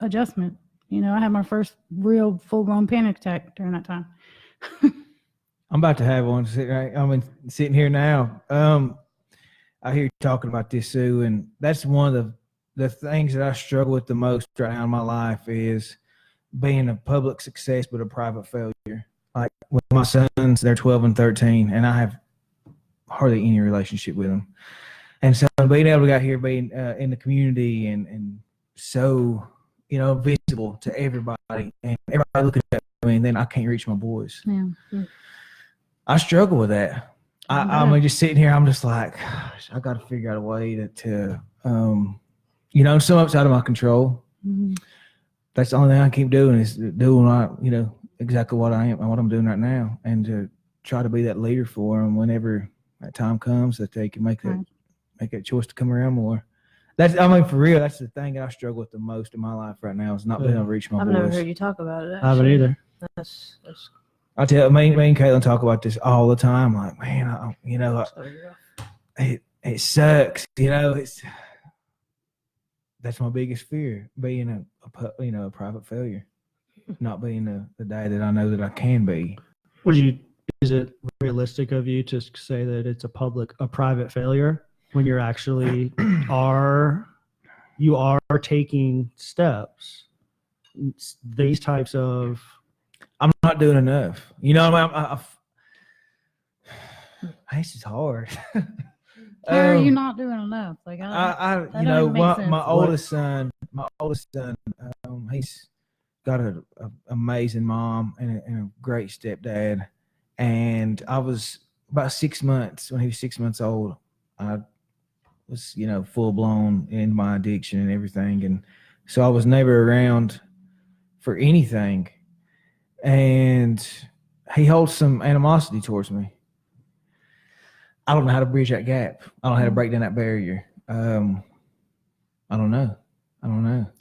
adjustment. I had my first real full-blown panic attack during that time. I'm about to have one. Sitting here now. I hear you talking about this, Sue, and that's one of the things that I struggle with the most right now in my life is being a public success but a private failure. Like with my sons, they're 12 and 13, and I have hardly any relationship with them. And so being able to get out here, being in the community and so, visible to everybody, and everybody looking at me, and then I can't reach my boys. Yeah. I struggle with that. I'm just sitting here. I'm just like, gosh, I got to figure out a way to some outside of my control. Mm-hmm. That's the only thing I keep doing is doing, exactly what I'm doing right now, and to try to be that leader for them whenever that time comes that they can make that choice to come around more. For real, that's the thing that I struggle with the most in my life right now is not being able to reach my boys. I've never heard you talk about it. I haven't either. That's I tell you, me and Caitlin talk about this all the time. Like, man, it sucks. That's my biggest fear, being a private failure, not being the dad that I know that I can be. Is it realistic of you to say that it's a private failure when you're actually you are taking steps? These types of I'm not doing enough. This is hard. How are you not doing enough? Like my oldest son, he's got an amazing mom and a great stepdad. And I was about 6 months when he was 6 months old. I was, full blown in my addiction and everything, and so I was never around for anything. And he holds some animosity towards me. I don't know how to bridge that gap. I don't know how to break down that barrier. I don't know.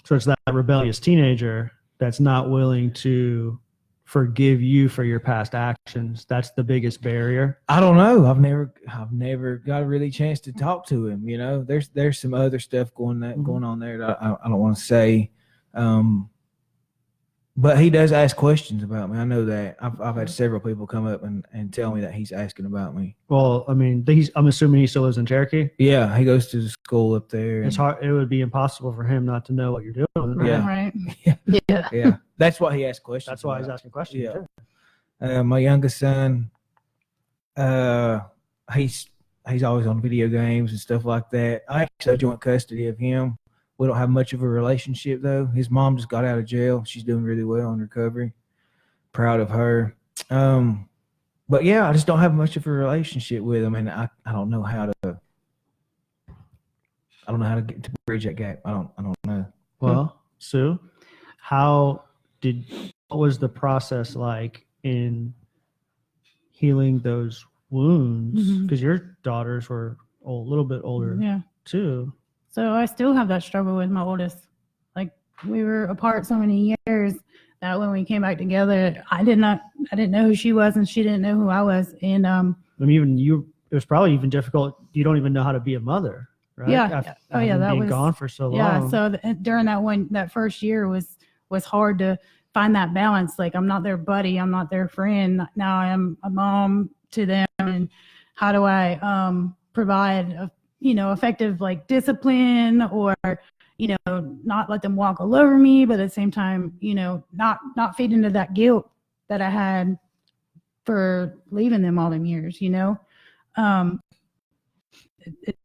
So it's that rebellious teenager that's not willing to forgive you for your past actions. That's the biggest barrier. I don't know. I've never got a really chance to talk to him. There's some other stuff going on there that I don't want to say. But he does ask questions about me. I know that. I've had several people come up and tell me that he's asking about me. Well, I'm assuming he still lives in Cherokee. Yeah, he goes to the school up there. It's hard. It would be impossible for him not to know what you're doing. Right? Yeah. Right. Yeah. That's why he asked questions. That's why he's asking questions. Yeah. My youngest son, he's always on video games and stuff like that. I actually have joint custody of him. We don't have much of a relationship, though. His mom just got out of jail. She's doing really well in recovery. Proud of her. But, yeah, I just don't have much of a relationship with him, and I don't know how to get to bridge that gap. I don't know. Well, Sue, what was the process like in healing those wounds? Because your daughters were a little bit older, too. So I still have that struggle with my oldest. Like, we were apart so many years that when we came back together, I didn't know who she was and she didn't know who I was. And it was probably even difficult. You don't even know how to be a mother, right? Yeah. That was gone for so long. Yeah. So during that first year was hard to find that balance. Like, I'm not their buddy, I'm not their friend. Now I am a mom to them, and how do I provide effective discipline, or not let them walk all over me, but at the same time not feed into that guilt that I had for leaving them all them years. It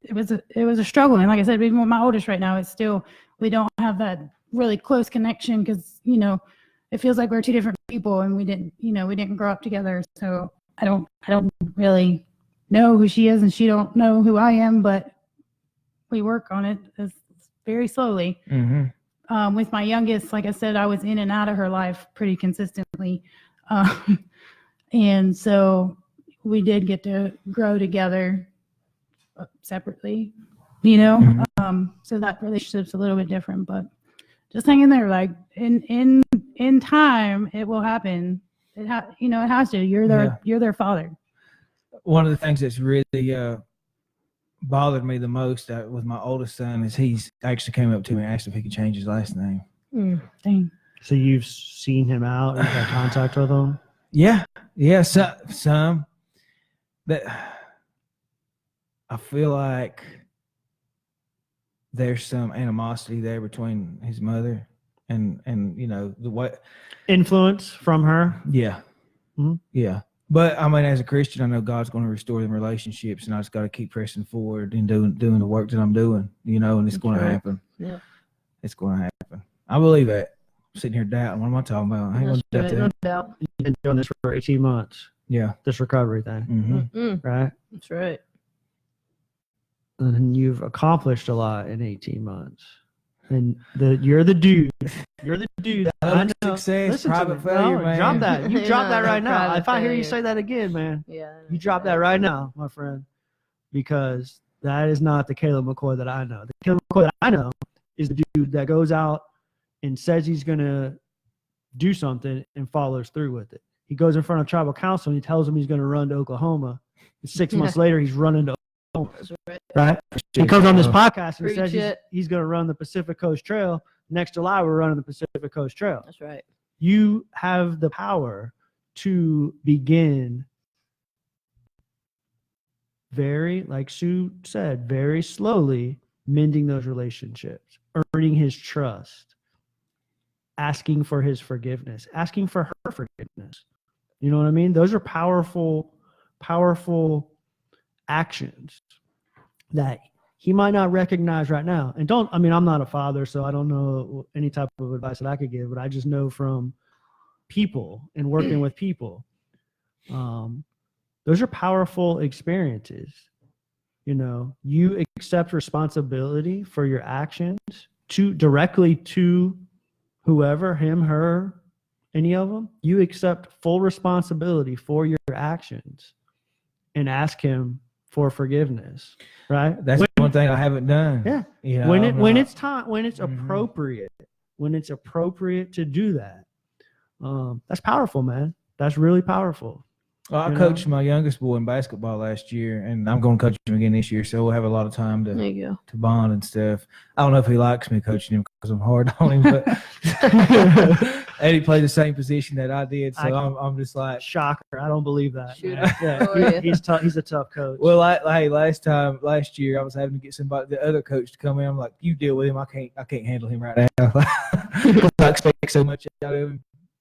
was a struggle, and like I said, even with my oldest right now, it's still, we don't have that really close connection because it feels like we're two different people, and we didn't grow up together. So I don't really know who she is, and she don't know who I am, but we work on it very slowly. Mm-hmm. With my youngest, like I said, I was in and out of her life pretty consistently. And so we did get to grow together separately, Mm-hmm. So that relationship's a little bit different, but just hang in there. Like in time, it will happen. It has to. You're their father. One of the things that's really bothered me the most with my oldest son is he's actually came up to me and asked if he could change his last name. Dang. So you've seen him out, you've had contact with him? Yeah. Some that I feel like there's some animosity there between his mother and the way. Influence from her? Yeah. Mhm. Yeah. But I mean, as a Christian, I know God's going to restore them relationships, and I just got to keep pressing forward and doing the work that I'm doing, and it's going to happen. Yeah. It's going to happen. I believe that. I'm sitting here doubting. What am I talking about? I ain't going to doubt That's right, no that. doubt. You've been doing this for 18 months, Yeah. this recovery thing, Mm-hmm. right? That's right. And you've accomplished a lot in 18 months. And you're the dude. You're the dude. I know. Success, Listen to private me. failure, No, man. drop that. You Yeah, drop that right now. private If I hear you failure. say that again, man, Yeah. you drop that right now, my friend, because that is not the Caleb McCoy that I know. The Caleb McCoy that I know is the dude that goes out and says he's going to do something and follows through with it. He goes in front of tribal council and he tells them he's going to run to Oklahoma. And 6 months later, he's running to Oklahoma. That's right. Right? He comes on this podcast and Preach says it. he's going to run the Pacific Coast Trail. Next July, we're running the Pacific Coast Trail. That's right. You have the power to begin very, like Sue said, very slowly mending those relationships, earning his trust, asking for his forgiveness, asking for her forgiveness. You know what I mean? Those are powerful, powerful actions that he might not recognize right now. And I'm not a father, so I don't know any type of advice that I could give, but I just know from people and working with people, those are powerful experiences. You accept responsibility for your actions directly to whoever, him, her, any of them. You accept full responsibility for your actions and ask him for forgiveness, right? That's one thing I haven't done. Yeah. When it's time, when it's appropriate, when it's appropriate to do that, that's powerful, man. That's really powerful. Well, I coached my youngest boy in basketball last year, and I'm going to coach him again this year, so we'll have a lot of time There you go. to bond and stuff. I don't know if he likes me coaching him because I'm hard on him, but and he played the same position that I did, so I'm just like, Shocker. I don't believe that. Shoot. Man. Yeah. Oh, yeah. He's tough. He's a tough coach. well, last year I was having to get the other coach to come in. I'm like, you deal with him. I can't handle him right now. I expect so much out of him.